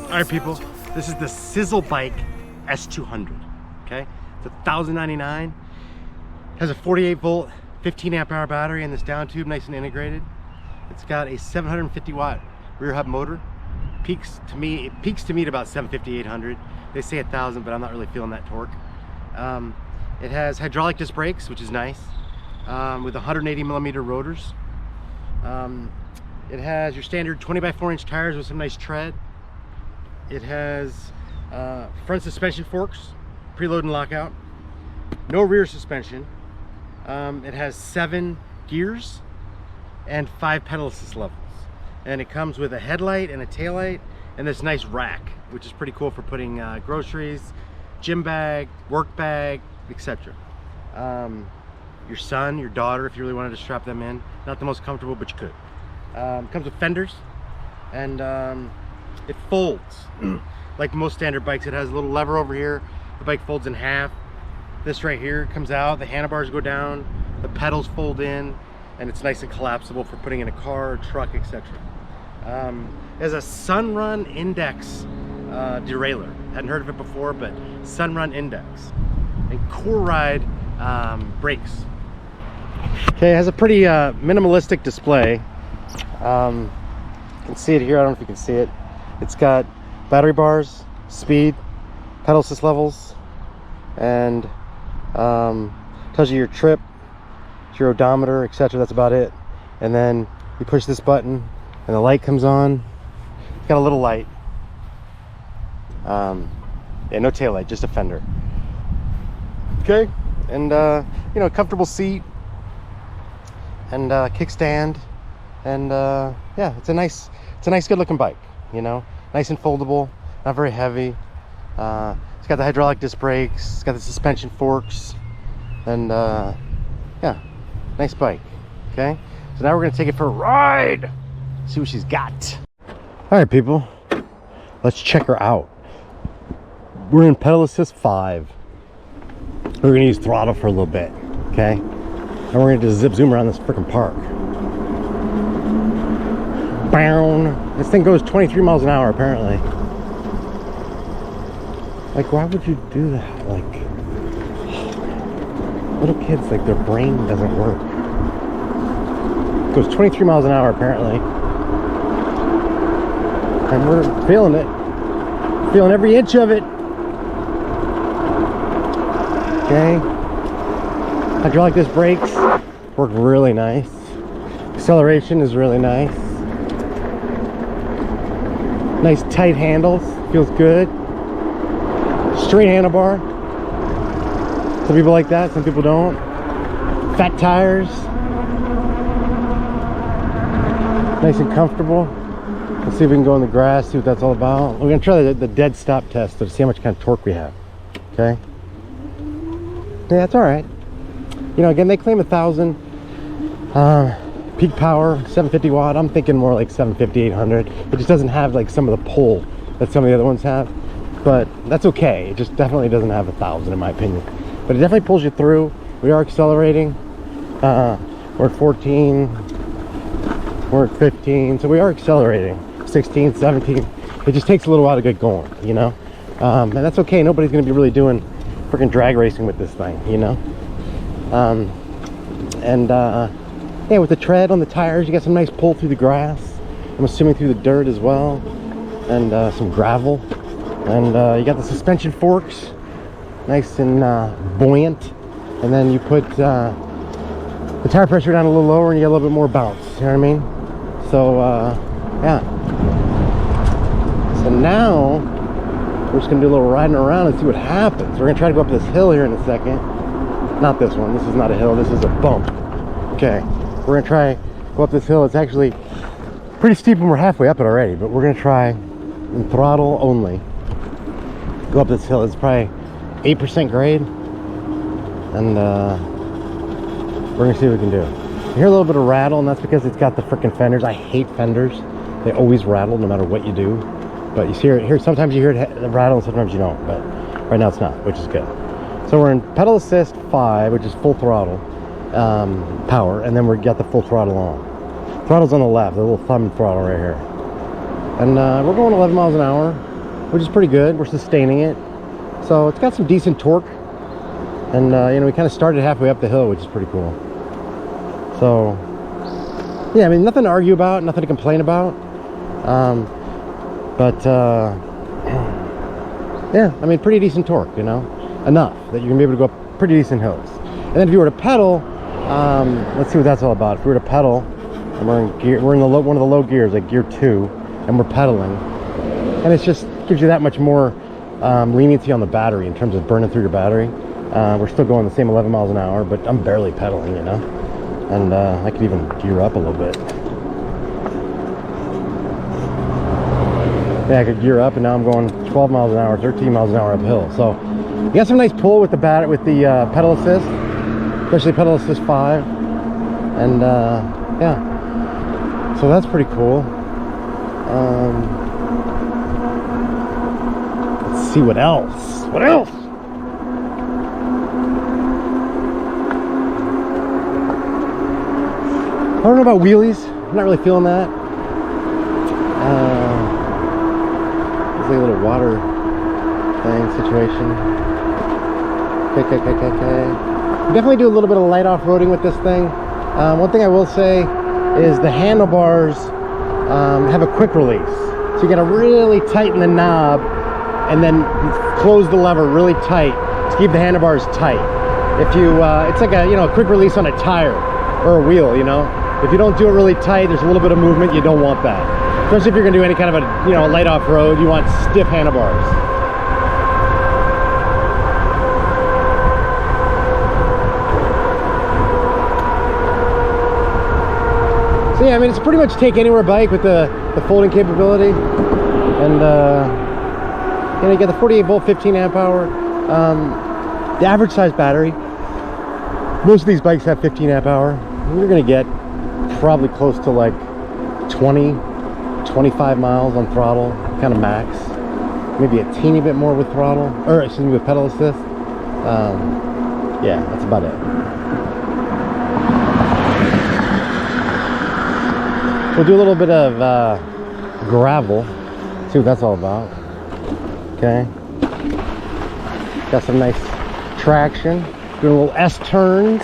Alright people, this is the Sizzlebk S200, okay? It's $1,099, has a 48 volt, 15 amp hour battery in this down tube, nice and integrated. It's got a 750 watt rear hub motor. It peaks to me at about 750, 800. They say 1,000, but I'm not really feeling that torque. It has hydraulic disc brakes, which is nice, with 180 millimeter rotors. It has your standard 20 by 4 inch tires with some nice tread. It has front suspension forks, preload and lockout. No rear suspension. It has 7 gears and 5 pedal assist levels. And it comes with a headlight and a taillight and this nice rack, which is pretty cool for putting groceries, gym bag, work bag, etc. Your son, your daughter, if you really wanted to strap them in. Not the most comfortable, but you could. Comes with fenders, and it folds like most standard bikes. It has a little lever over here. The bike folds in half. This right here comes out, the handlebars go down, the pedals fold in, and it's nice and collapsible for putting in a car, truck, etc. It has a Sunrun Index derailleur. Hadn't heard of it before, but Sunrun Index. And Core Ride brakes. Okay, it has a pretty minimalistic display. You can see it here, I don't know if you can see it. It's got battery bars, speed, pedal assist levels, and tells you your trip, your odometer, etc. That's about it. And then you push this button and the light comes on. It's got a little light. Yeah, no tail light, just a fender. Okay, and you know, comfortable seat and kickstand, and yeah, it's a nice good looking bike, you know, nice and foldable, not very heavy. It's got the hydraulic disc brakes, it's got the suspension forks, and yeah, nice bike. Okay, so now we're gonna take it for a ride, see what she's got. All right people, let's check her out. We're in pedal assist 5. We're gonna use throttle for a little bit, okay? And we're gonna just zip zoom around this freaking park. Bow. This thing goes 23 miles an hour apparently. Like, why would you do that? Like, little kids, like, their brain doesn't work. It goes 23 miles an hour apparently. And we're feeling it. Feeling every inch of it. Okay, hydraulic disc brakes work really nice. Acceleration is really nice. Nice tight handles, feels good. Straight handlebar. Some people like that, some people don't. Fat tires. Nice and comfortable. Let's see if we can go in the grass, see what that's all about. We're gonna try the dead stop test to see how much kind of torque we have. Okay. Yeah, that's all right. You know, again, they claim 1,000. Peak power, 750 watt. I'm thinking more like 750, 800. It just doesn't have like some of the pull that some of the other ones have. But that's okay. It just definitely doesn't have 1,000 in my opinion. But it definitely pulls you through. We are accelerating. We're at 14. We're at 15. So we are accelerating. 16, 17. It just takes a little while to get going, you know? And that's okay. Nobody's going to be really doing freaking drag racing with this thing, you know. Yeah, with the tread on the tires, you got some nice pull through the grass. I'm assuming through the dirt as well, and some gravel. And you got the suspension forks, nice and buoyant. And then you put the tire pressure down a little lower, and you get a little bit more bounce. You know what I mean? So yeah. So now we're just gonna do a little riding around and see what happens. We're gonna try to go up this hill here in a second. Not this one, this is not a hill, this is a bump. Okay, we're gonna try go up this hill. It's actually pretty steep and we're halfway up it already, but we're gonna try in throttle only. Go up this hill. It's probably 8% grade. And we're gonna see what we can do. You hear a little bit of rattle, and that's because it's got the freaking fenders. I hate fenders. They always rattle no matter what you do. But you see here, sometimes you hear it rattle and sometimes you don't, but right now it's not, which is good. So we're in pedal assist 5, which is full throttle power, and then we got the full throttle on. Throttle's on the left, the little thumb throttle right here. And we're going 11 miles an hour, which is pretty good. We're sustaining it. So it's got some decent torque. And you know, we kind of started halfway up the hill, which is pretty cool. So yeah, I mean, nothing to argue about, nothing to complain about. Yeah, I mean, pretty decent torque, you know, enough that you're gonna be able to go up pretty decent hills. And then if you were to pedal, let's see what that's all about. If we were to pedal, and we're in gear, we're in the one of the low gears, like gear 2, and we're pedaling, and it just gives you that much more leniency on the battery in terms of burning through your battery. We're still going the same 11 miles an hour, but I'm barely pedaling, you know, and I could even gear up a little bit. Yeah, I could gear up, and now I'm going 12 miles an hour, 13 miles an hour uphill. So you got some nice pull with the pedal assist, especially pedal assist 5, and yeah, so that's pretty cool. Let's see what else. What else? I don't know about wheelies. I'm not really feeling that. It's like a little water thing situation. Okay. Definitely do a little bit of light off-roading with this thing. One thing I will say is the handlebars have a quick release. So you gotta really tighten the knob and then close the lever really tight to keep the handlebars tight. If you, it's like a, you know, a quick release on a tire or a wheel, you know. If you don't do it really tight, there's a little bit of movement, you don't want that. Especially if you're gonna do any kind of a, you know, light off-road, you want stiff handlebars. So yeah, I mean, it's pretty much take anywhere bike with the folding capability. And you know, you get the 48 volt, 15 amp hour. The average size battery, most of these bikes have 15 amp hour. You're gonna get probably close to like 20-25 miles on throttle, kind of max. Maybe a teeny bit more with throttle, or excuse me, with pedal assist. Yeah, that's about it. We'll do a little bit of gravel, see what that's all about. Okay, got some nice traction, doing a little S turns,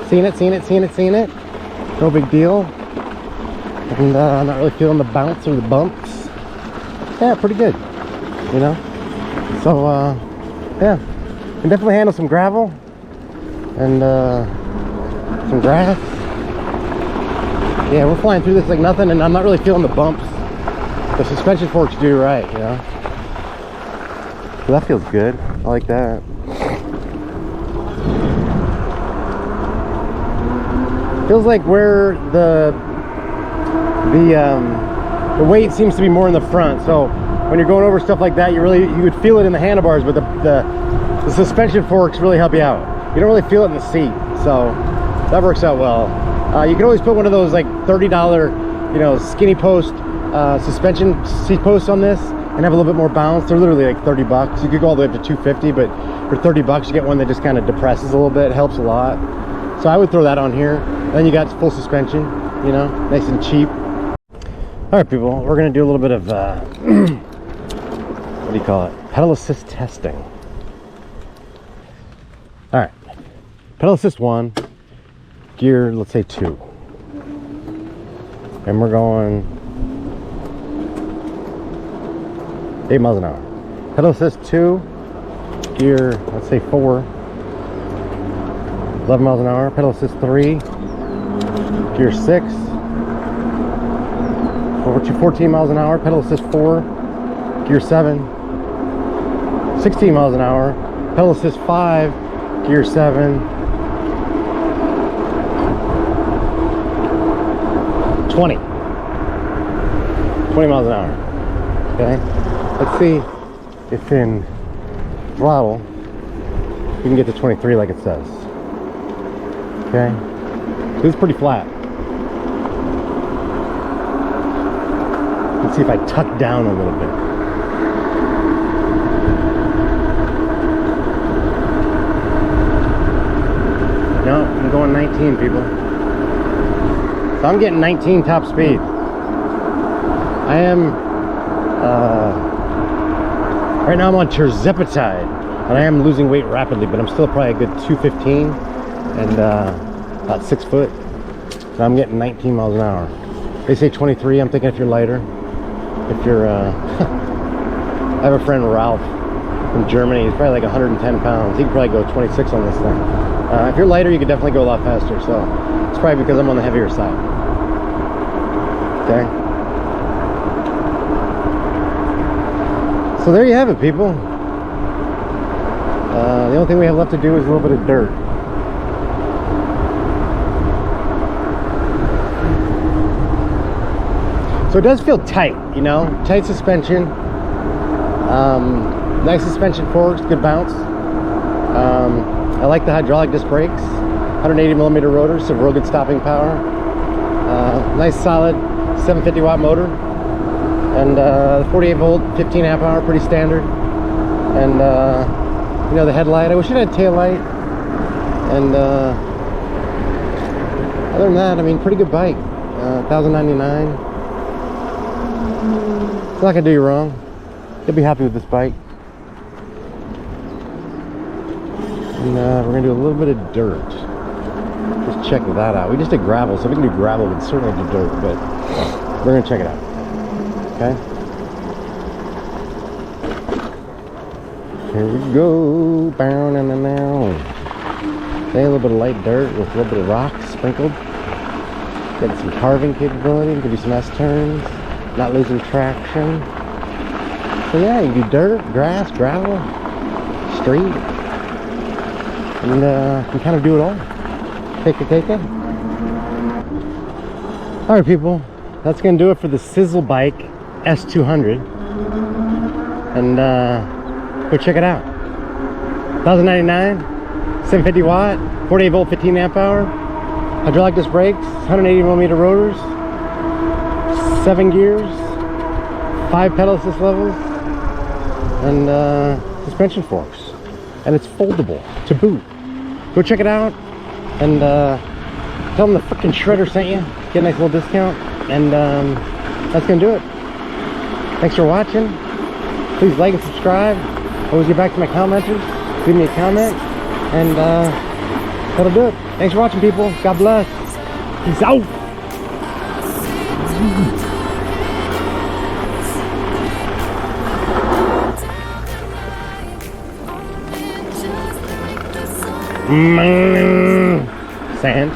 seeing it. No big deal. And I'm not really feeling the bounce or the bumps. Yeah, pretty good, you know. So yeah, can definitely handle some gravel and some grass. Yeah, we're flying through this like nothing, and I'm not really feeling the bumps. The suspension forks do right, you know. So that feels good. I like that. Feels like where the weight seems to be more in the front. So when you're going over stuff like that, you would feel it in the handlebars, but the suspension forks really help you out. You don't really feel it in the seat, so that works out well. You can always put one of those like $30, you know, skinny post suspension seat posts on this and have a little bit more bounce. They're literally like 30 bucks. You could go all the way up to 250, but for 30 bucks you get one that just kind of depresses a little bit. It helps a lot. So I would throw that on here. Then you got full suspension, you know, nice and cheap. All right, people, we're gonna do a little bit of what do you call it? Pedal assist testing. All right, pedal assist 1, gear, let's say 2. And we're going 8 miles an hour. Pedal assist 2, gear, let's say 4, 11 miles an hour. Pedal assist 3, gear 6, over to 14 miles an hour. Pedal assist 4, gear 7, 16 miles an hour. Pedal assist 5, gear 7, 20 miles an hour. Okay, let's see if in throttle you can get to 23 like it says. Okay, this is pretty flat. Let's see if I tuck down a little bit. No, I'm going 19, people. So I'm getting 19 top speed. I am, right now I'm on terzepatide, and I am losing weight rapidly, but I'm still probably a good 215 and about 6 foot. So I'm getting 19 miles an hour. They say 23. I'm thinking if you're lighter, if you're, I have a friend, Ralph, from Germany. He's probably like 110 pounds. He could probably go 26 on this thing. If you're lighter, you could definitely go a lot faster. So it's probably because I'm on the heavier side. Okay. So there you have it, people. The only thing we have left to do is a little bit of dirt. So it does feel tight, you know, tight suspension. Nice suspension forks, good bounce. I like the hydraulic disc brakes, 180mm rotors, so real good stopping power. Nice solid 750 watt motor, and 48 volt, 15 amp hour, pretty standard. And you know, the headlight, I wish it had tail light. And other than that, I mean, pretty good bike. $1,099. It's not gonna do you wrong. You'll be happy with this bike. And we're gonna do a little bit of dirt. Just check that out. We just did gravel, so if we can do gravel, we can certainly do dirt, but we're gonna check it out. Okay? Here we go. Bow, now, now, now. Okay, a little bit of light dirt with a little bit of rock sprinkled. Getting some carving capability. We can do some S-turns. Not losing traction. So yeah, you do dirt, grass, gravel, street, and you can kind of do it all. Take it. All right, people, that's gonna do it for the Sizzlebk S200, and go check it out. $1,099, 750 watt, 48 volt, 15 amp hour, hydraulic disc brakes, 180mm rotors, 7 gears, 5 pedal assist levels, and suspension forks, and it's foldable to boot. Go check it out, and tell them the frickin' shredder sent you. Get a nice little discount, and that's gonna do it. Thanks for watching. Please like and subscribe. Always get back to my commenters. Leave me a comment, and that'll do it. Thanks for watching, people. God bless. Peace out. Sand.